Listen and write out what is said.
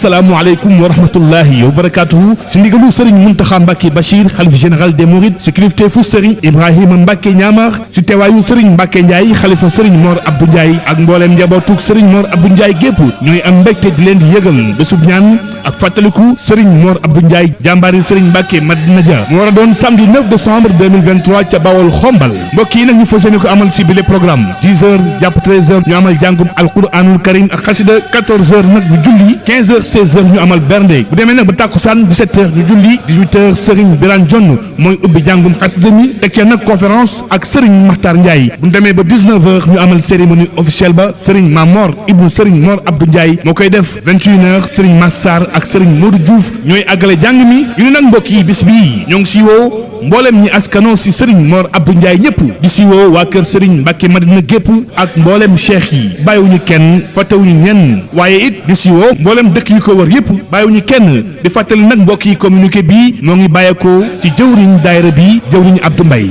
asalaamualeykum wa rahmatullahi wa barakatuhu si ndigalu Serigne Mountakha Mbacké Bachir xalif général des Mourides si kilifteefu Serigne Ibrahima Mbacké Ñaamar si teewaayu Serigne Mbacké Ndiaye xalifa Serigne Mor Abdou Ndiaye ak mbooleem njabootug Serigne Mor Abdou Ndiaye gépp ñooy am mbégte di leen di yëgal bésub ñaan ak fàttaliku Serigne Mor Abdou Ndiaye jàmbaari Serigne Mbacké Madina Dia mu war a doon samedi 9 décembre 2023 ca Bawol Xombal mbokk yi nag ñu fas yéene ko amal si bile programme 10h jàpp 13h ñu amal jàngum alquranul karim ak xasida 14h nag ñu julli 15h 16h ñu amal bernde bu demee nag ba tàkkusaan 17h ñu julli 18h Serigne Birane Jonn mooy ubbi jàngum xasida mi teg nag conférence ak Serigne Makhtar Ndiaye bu demee ba 19h ñu amal cérémonie officielle ba Serigne Mamor Ibou Serigne Mor Abdou Ndiaye moo koy def 21h Serigne Massar ak Serigne Modou Diouf ñooy àggale jàng mi ñu ne nag mbokk yi bis bii ñoo ngi si woo mboolem ñi askanoo si Serigne Mor Abdou Ndiaye ñëpp di si woo waa kër Serigne Mbacké Madina gépp ak mboolem cheikh yi bàyyiwuñu kenn fàttewuñu ñenn waaye it di si woo mboolem dëkk yi ko wër yëpp bàyyiwuñu kenn di fàttali nag mbokk yi communiqué bii moo ngi bàyyeekoo ci jëwriñ daayira bi jëwriñ Abdou Mbaye